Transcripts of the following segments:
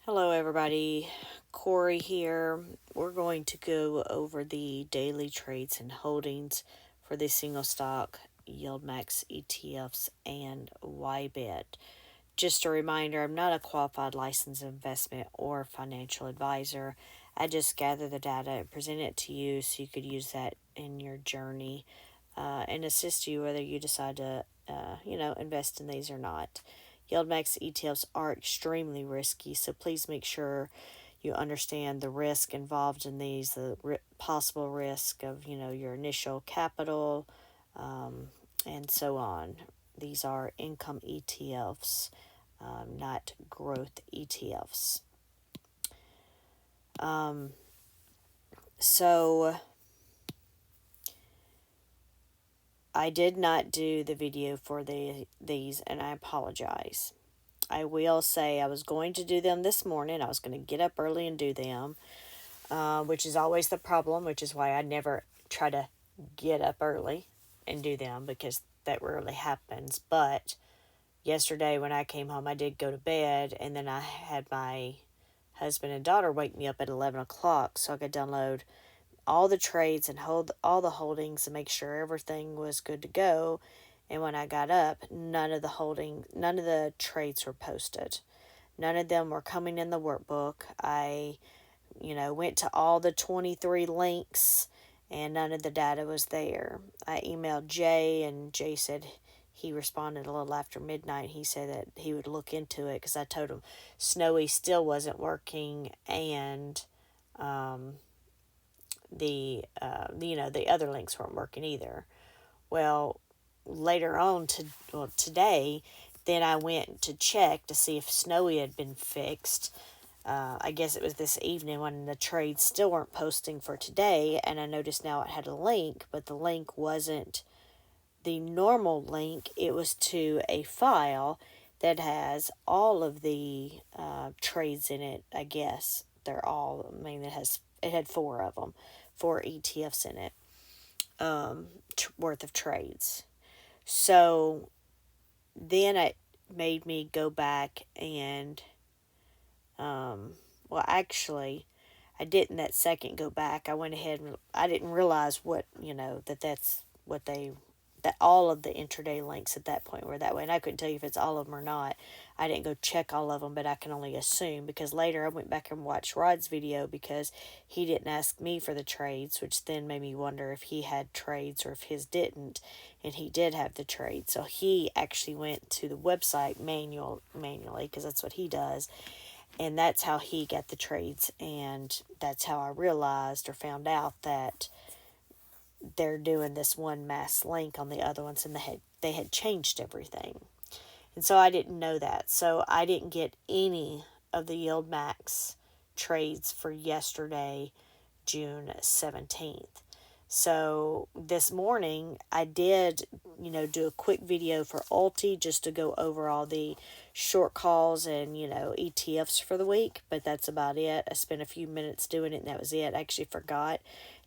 Hello everybody, Corey here. We're going to go over the daily trades and holdings for the single stock, YieldMax ETFs, and YBet. Just a reminder, I'm not a qualified licensed investment or financial advisor. I just gather the data and present it to you so you could use that in your journey and assist you whether you decide to, invest in these or not. YieldMax ETFs are extremely risky, so please make sure you understand the risk involved in these, the possible risk of, your initial capital, and so on. These are income ETFs, not growth ETFs. So I did not do the video for these, and I apologize. I will say I was going to do them this morning. I was going to get up early and do them, which is always the problem, which is why I never try to get up early and do them because that rarely happens. But yesterday when I came home, I did go to bed, and then I had my husband and daughter wake me up at 11 o'clock so I could download all the trades and hold all the holdings and make sure everything was good to go. And when I got up, none of the trades were posted. None of them were coming in the workbook. I, went to all the 23 links and none of the data was there. I emailed Jay, and Jay said he responded a little after midnight. He said that he would look into it because I told him Snowy still wasn't working, and the other links weren't working either. Well, later on today, then I went to check to see if Snowy had been fixed. I guess it was this evening when the trades still weren't posting for today, and I noticed now it had a link, but the link wasn't the normal link. It was to a file that has all of the trades in it. I guess they're all. I mean, it had four of them, four ETFs in it, worth of trades. So then it made me go back and, actually, I didn't that second go back. I went ahead and I didn't realize that's what that all of the intraday links at that point were that way. And I couldn't tell you if it's all of them or not. I didn't go check all of them, but I can only assume because later I went back and watched Rod's video because he didn't ask me for the trades, which then made me wonder if he had trades or if his didn't. And he did have the trades. So he actually went to the website manually because that's what he does. And that's how he got the trades. And that's how I realized or found out that they're doing this one mass link on the other ones, and they had changed everything. And so I didn't know that. So I didn't get any of the YieldMax trades for yesterday, June 17th. So this morning I did, do a quick video for Ulti just to go over all the short calls and, ETFs for the week, but that's about it. I spent a few minutes doing it and that was it. I actually forgot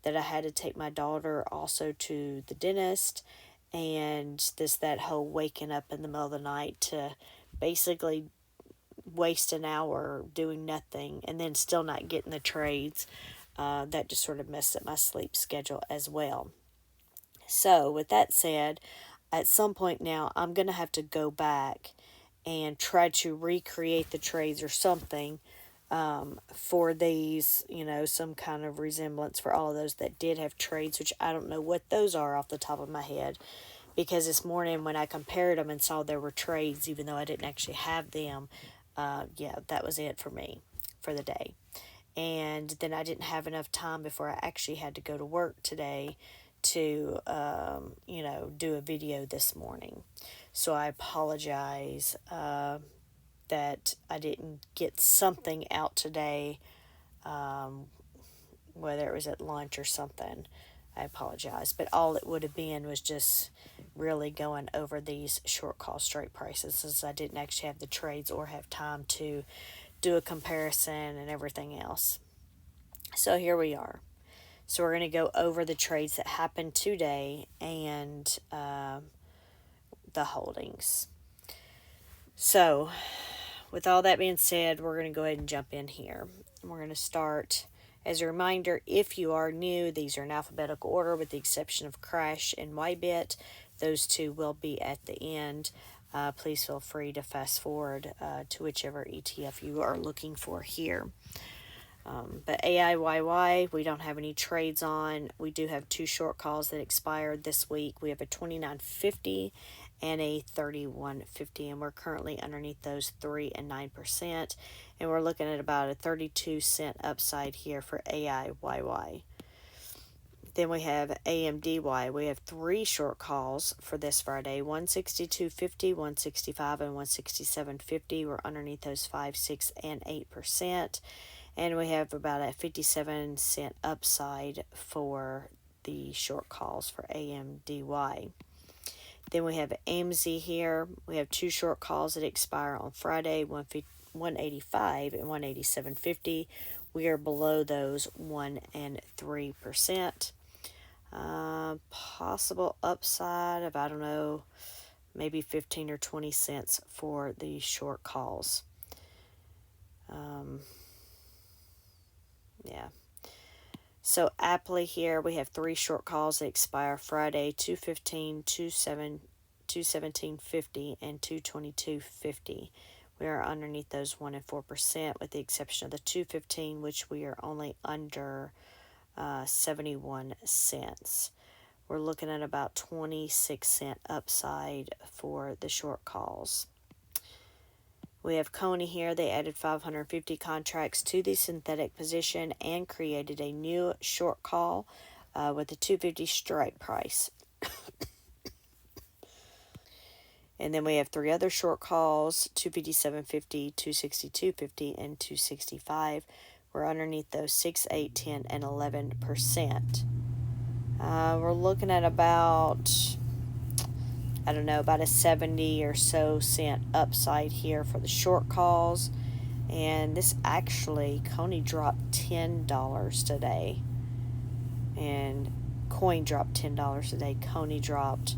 that I had to take my daughter also to the dentist, and that whole waking up in the middle of the night to basically waste an hour doing nothing and then still not getting the trades. That just sort of messed up my sleep schedule as well. So with that said, at some point now I'm going to have to go back and try to recreate the trades or something for these, some kind of resemblance for all of those that did have trades, which I don't know what those are off the top of my head, because this morning when I compared them and saw there were trades, even though I didn't actually have them, that was it for me for the day. And then I didn't have enough time before I actually had to go to work today to, do a video this morning. So I apologize that I didn't get something out today, whether it was at lunch or something. I apologize. But all it would have been was just really going over these short call strike prices, since I didn't actually have the trades or have time to do a comparison and everything else. So here we are. So we're going to go over the trades that happened today and the holdings. So with all that being said, we're going to go ahead and jump in here. We're going to start. As a reminder, if you are new, these are in alphabetical order with the exception of Crash and Ybit. Those two will be at the end. Please feel free to fast forward to whichever ETF you are looking for here. But AIYY, we don't have any trades on. We do have two short calls that expired this week. We have a 29.50 and a 31.50, and we're currently underneath those 3 and 9%, and we're looking at about a 32-cent upside here for AIYY. Then we have AMDY. We have three short calls for this Friday: 162.50, 165, and 167.50. We're underneath those 5, 6, and 8%. And we have about a 57-cent upside for the short calls for AMDY. Then we have AMZ here. We have two short calls that expire on Friday, 185 and 187.50. We are below those 1 and 3%. Possible upside of, I don't know, maybe 15 or 20 cents for the short calls. Yeah. So aptly here, we have three short calls that expire Friday: 215, 217.50, and 222.50. We are underneath those 1 and 4%, with the exception of the 215, which we are only under 71 cents. We're looking at about 26-cent upside for the short calls. We have Coney here. They added 550 contracts to the synthetic position and created a new short call with a 250 strike price. And then we have three other short calls: 257.50, 262.50, and 265. We're underneath those 6, 8, 10, and 11%. We're looking at about, I don't know, about a 70 or so cent upside here for the short calls. And this actually, Coney dropped $10 today. And Coin dropped $10 today. Coney dropped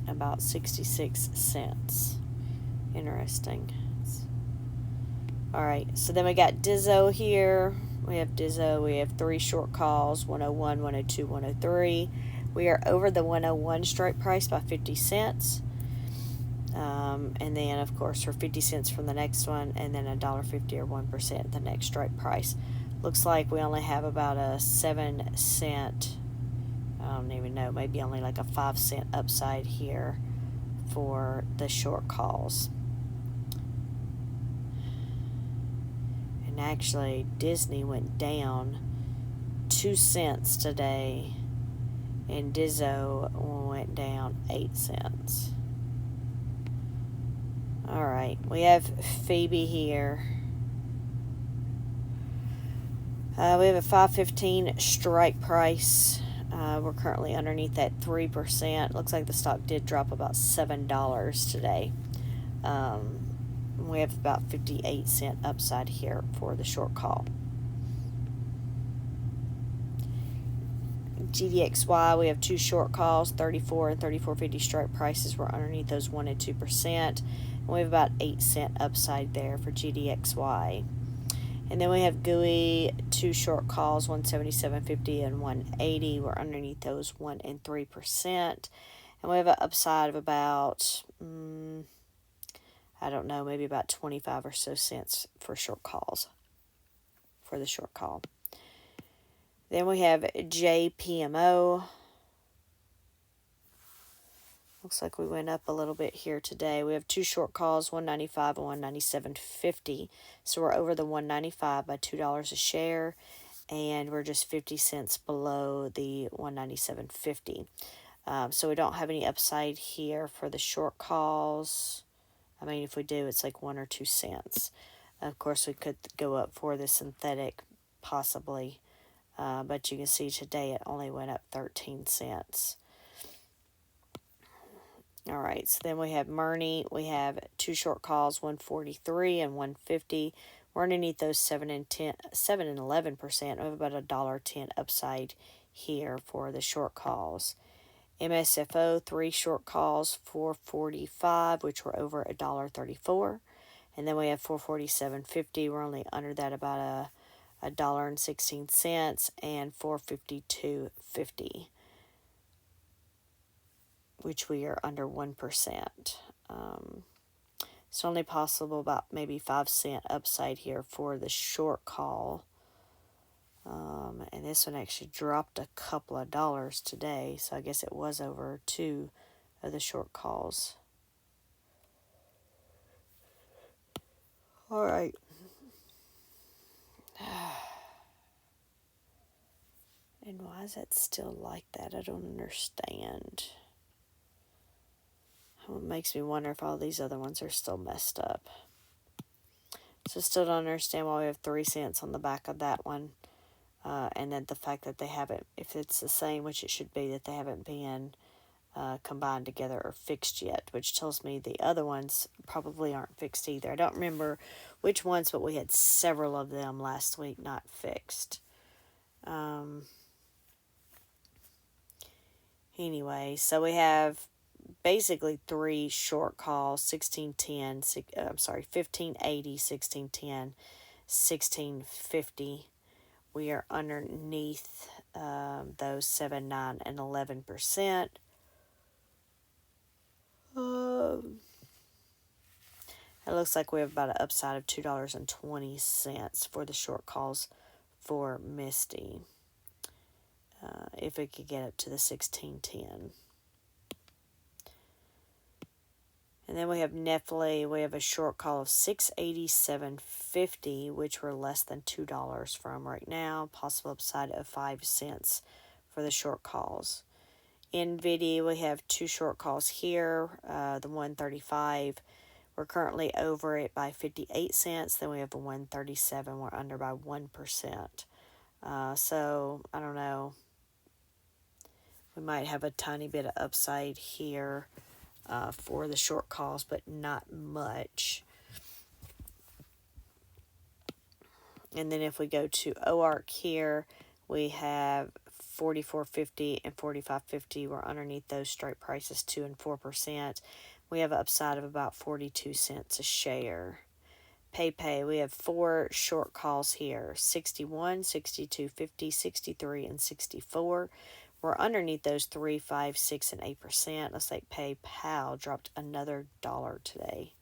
about 66 cents. Interesting. Alright, so then we got Dizzo here. We have Dizzo. We have three short calls: 101, 102, 103. We are over the 101 strike price by 50 cents. And then, of course, for 50 cents from the next one, and then $1.50 or 1% the next strike price. Looks like we only have about a 7 cent, I don't even know, maybe only like a 5 cent upside here for the short calls. And actually, Disney went down 2 cents today, and Dizzo went down 8 cents. Alright, we have Phoebe here. We have a 5.15 strike price. We're currently underneath that 3%. Looks like the stock did drop about $7 today. We have about 58 cent upside here for the short call. GDXY, we have two short calls: 34 and 34.50 strike prices. We're underneath those 1 and 2%. And we have about 8 cent upside there for GDXY. And then we have GUI, two short calls: 177.50 and 180. We're underneath those 1 and 3%. And we have an upside of about, I don't know, maybe about 25 or so cents for short calls, for the short call. Then we have JPMO. Looks like we went up a little bit here today. We have two short calls: 195 and 197.50. So we're over the 195 by $2 a share, and we're just 50 cents below the 197.50. So we don't have any upside here for the short calls. I mean, if we do, it's like 1 or 2 cents. Of course, we could go up for the synthetic, possibly. But you can see today it only went up 13 cents. All right, so then we have Murney. We have two short calls: 143 and 150. We're underneath those 7 and 11%. We have about $1.10 upside here for the short calls. MSFO, 3 short calls, 445, which were over $1.34. And then we have 447.50. We're only under that about $1.16, and 452.50, which we are under 1%. It's only possible about maybe 5 cent upside here for the short call. And this one actually dropped a couple of dollars today, so I guess it was over 2 of the short calls. All right. And why is that still like that? I don't understand. It makes me wonder if all these other ones are still messed up. So still don't understand why we have 3 cents on the back of that one. And then the fact that they haven't, if it's the same, which it should be, that they haven't been combined together or fixed yet, which tells me the other ones probably aren't fixed either. I don't remember which ones, but we had several of them last week not fixed. Anyway, so we have basically 3 short calls: 1610, 1580, 1610, 1650. We are underneath those 7, 9, and 11%. It looks like we have about an upside of $2.20 for the short calls for Misty. If it could get up to the 1610. And then we have Nephilim. We have a short call of 687.50, which we're less than $2 from right now. Possible upside of 5 cents for the short calls. NVIDIA, we have 2 short calls here. The 135, we're currently over it by 58 cents. Then we have a 137, we're under by 1%. So, I don't know. We might have a tiny bit of upside here for the short calls, but not much. And then if we go to OARC here, we have 44.50 and 45.50. We're underneath those strike prices, 2 and 4%. We have an upside of about 42 cents a share. PayPay, we have 4 short calls here: 61, 62.50, 63, and 64. We're underneath those 3, 5, 6, and 8%. Looks like PayPal dropped another $1 today.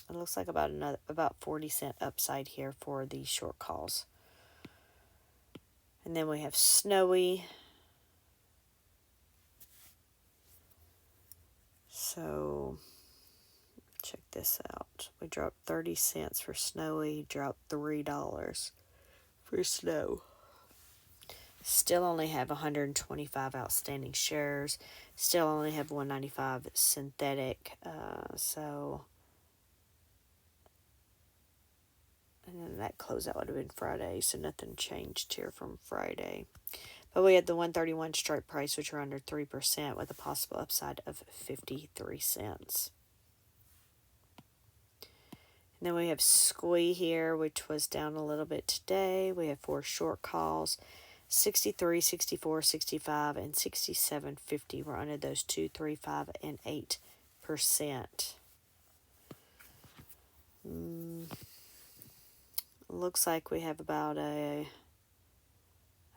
It looks like about 40 cent upside here for these short calls. And then we have Snowy. So check this out. We dropped 30 cents for Snowy, dropped $3 for Snow. Still only have 125 outstanding shares. Still only have 195 synthetic. And then that closeout would have been Friday, so nothing changed here from Friday. But we had the 131 strike price, which are under 3%, with a possible upside of 53 cents. And then we have Squee here, which was down a little bit today. We have 4 short calls: 63, 64, 65, and 67.50. We're under those 2, 3, 5, and 8%. Looks like we have about a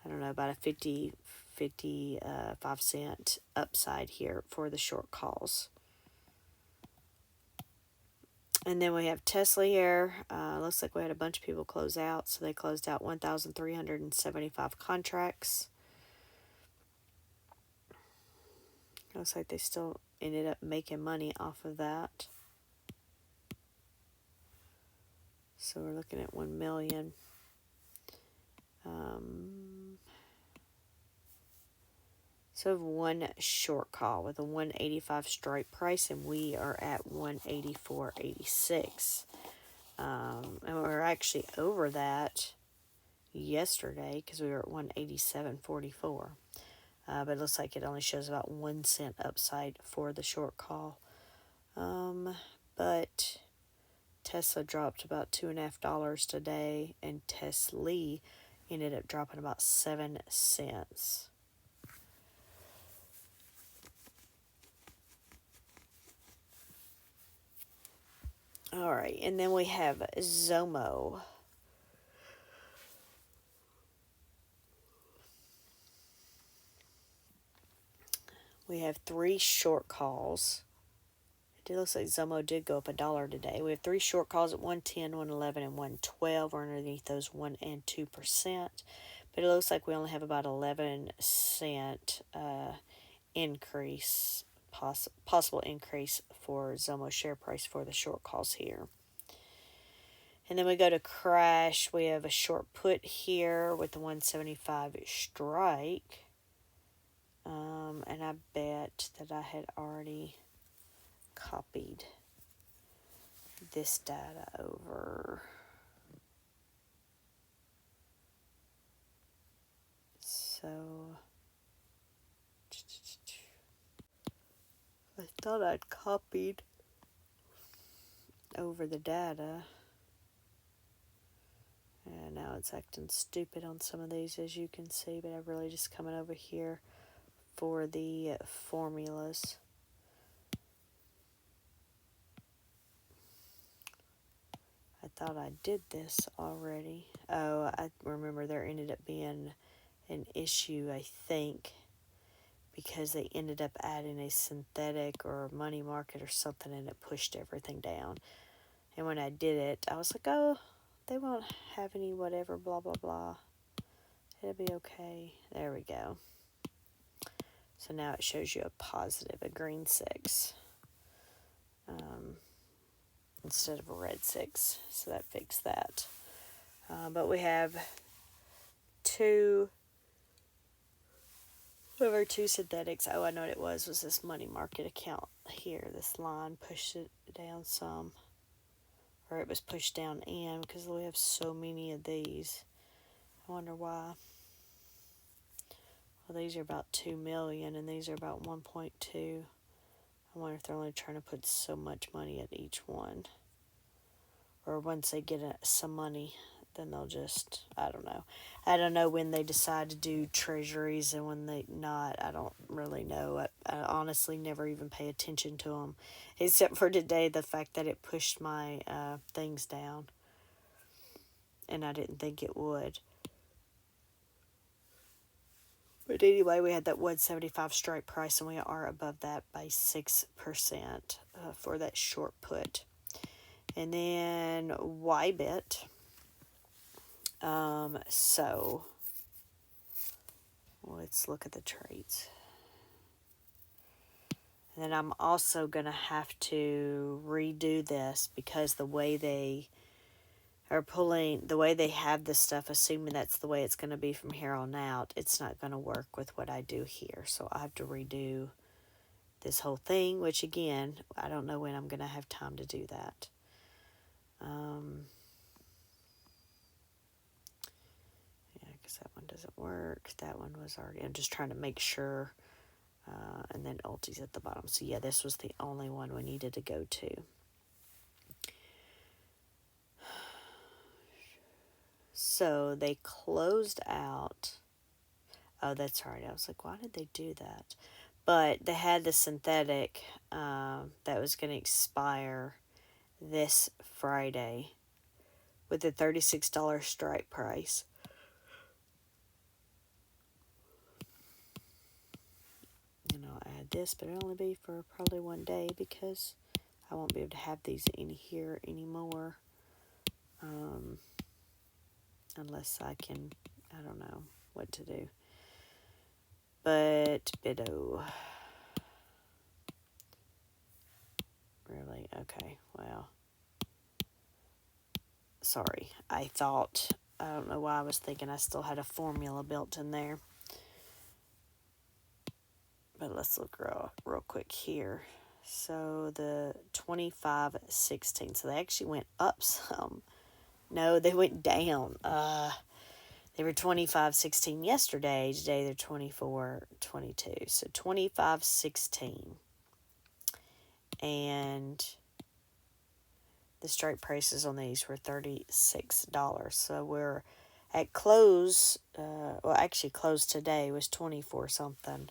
55 cent upside here for the short calls. And then we have Tesla here. Looks like we had a bunch of people close out. So they closed out 1,375 contracts. Looks like they still ended up making money off of that. So we're looking at 1 million. So we have 1 short call with a 185 strike price, and we are at 184.86. And we're actually over that yesterday because we were at 187.44. But it looks like it only shows about 1 cent upside for the short call. But Tesla dropped about $2.50 today, and Tesla ended up dropping about 7 cents. All right, and then we have Zomo. We have 3 short calls. It looks like Zomo did go up $1 today. We have 3 short calls at 110, 111, and 112. We're underneath those 1% and 2%. But it looks like we only have about 11-cent increase, possible increase for Zomo share price for the short calls here. And then we go to crash. We have a short put here with the 175 strike. And I bet that I had already copied this data over. So I thought I'd copied over the data. And now it's acting stupid on some of these, as you can see, but I'm really just coming over here for the formulas. I thought I did this already. Oh, I remember there ended up being an issue, I think, because they ended up adding a synthetic or a money market or something, and it pushed everything down. And when I did it, I was like, oh, they won't have any whatever, blah, blah, blah. It'll be okay. There we go. So now it shows you a positive, a green 6, instead of a red 6. So that fixed that. But we have our 2 synthetics. Oh, I know what it was this money market account here. This line pushed it down some. Or it was pushed down in because we have so many of these. I wonder why. Well, these are about 2 million and these are about 1.2. I wonder if they're only trying to put so much money at each one. Or once they get some money, then they'll just, I don't know. I don't know when they decide to do treasuries and when they not. I don't really know. I honestly never even pay attention to them. Except for today, the fact that it pushed my things down. And I didn't think it would. But anyway, we had that 175 strike price, and we are above that by 6% for that short put. And then YBIT. So let's look at the trades. And then I'm also going to have to redo this because the way they are pulling, the way they have this stuff, assuming that's the way it's going to be from here on out, it's not going to work with what I do here. So I have to redo this whole thing, which again, I don't know when I'm going to have time to do that. Yeah, because that one doesn't work. That one was already, I'm just trying to make sure. And then Ulti's at the bottom. So yeah, this was the only one we needed to go to. So they closed out. Oh, that's right. I was like, why did they do that? But they had the synthetic that was going to expire this Friday with a $36 strike price. And I'll add this, but it'll only be for probably one day because I won't be able to have these in here anymore. Unless I can, I don't know what to do. But, biddo. Really? Okay, well. Sorry, I don't know why I was thinking I still had a formula built in there. But let's look real quick here. So the 25.16, so they actually went up some. No, they went down. They were 25.16 yesterday. Today they're 24.22. So 25.16. And the strike prices on these were $36. So we're At close, well, actually closed today was 24 something.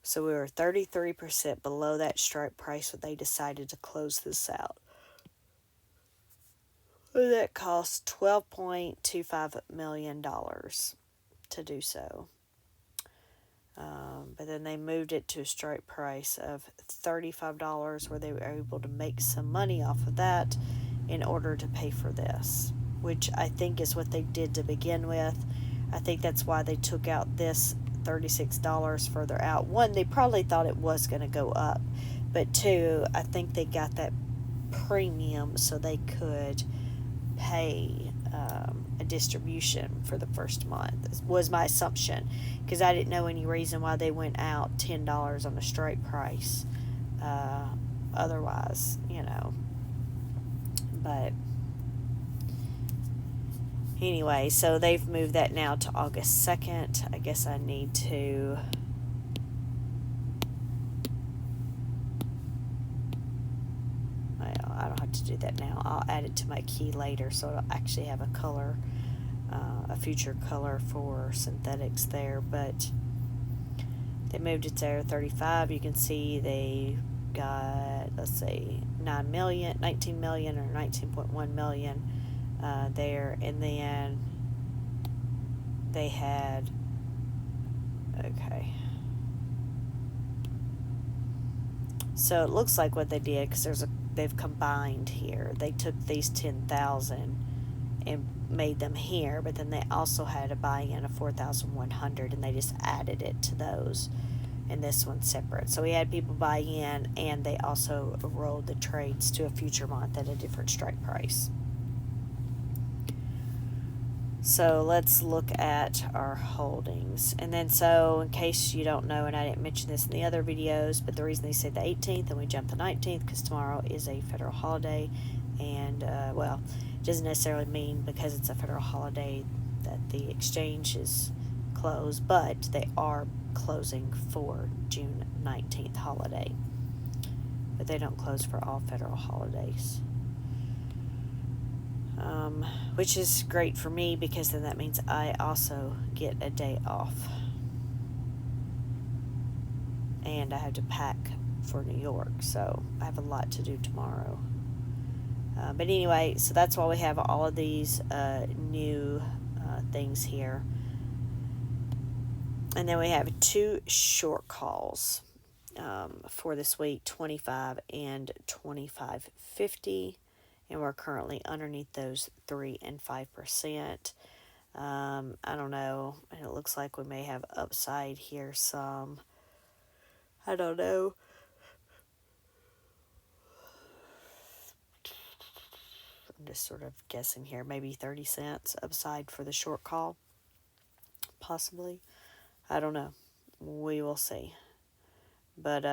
So we were 33% below that strike price when they decided to close this out. That cost $12.25 million to do so. But then they moved it to a strike price of $35, where they were able to make some money off of that in order to pay for this, which I think is what they did to begin with. I think that's why they took out this $36 further out. One, they probably thought it was going to go up, but two, I think they got that premium so they could pay a distribution for the first month, was my assumption, because I didn't know any reason why they went out $10 on the strike price otherwise, but anyway, so they've moved that now to August 2nd. I guess I need to I don't have to do that now. I'll add it to my key later, so it'll actually have a color, a future color for synthetics there. But they moved it to 35. You can see they got, let's say, 19 million or 19.1 million there. And then they had, okay. So it looks like what they did, because they've combined here. They took these 10,000 and made them here, but then they also had a buy-in of 4,100, and they just added it to those, and this one's separate. So we had people buy in, and they also rolled the trades to a future month at a different strike price. So let's look at our holdings. And then, so in case you don't know, and I didn't mention this in the other videos, but the reason they say the 18th and we jump the 19th, because tomorrow is a federal holiday. And, well, it doesn't necessarily mean because it's a federal holiday that the exchange is closed, but they are closing for June 19th holiday. But they don't close for all federal holidays. Which is great for me, because then that means I also get a day off. And I have to pack for New York, so I have a lot to do tomorrow. But anyway, so that's why we have all of these new things here. And then we have 2 short calls for this week, 25 and 25.50. And we're currently underneath those 3 and 5%. I don't know. And it looks like we may have upside here some. I don't know. I'm just sort of guessing here. Maybe 30 cents upside for the short call. Possibly. I don't know. We will see. But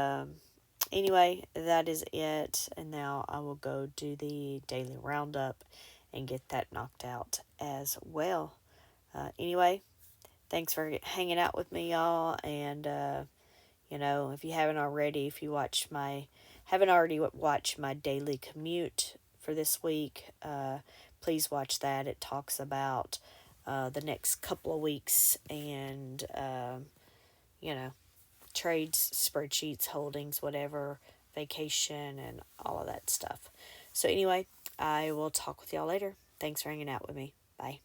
anyway, that is it. And now I will go do the daily roundup and get that knocked out as well. Anyway, thanks for hanging out with me, y'all. And, if you haven't already, if you haven't already watched my daily commute for this week, please watch that. It talks about the next couple of weeks and, trades, spreadsheets, holdings, whatever, vacation, and all of that stuff. So anyway, I will talk with y'all later. Thanks for hanging out with me. Bye.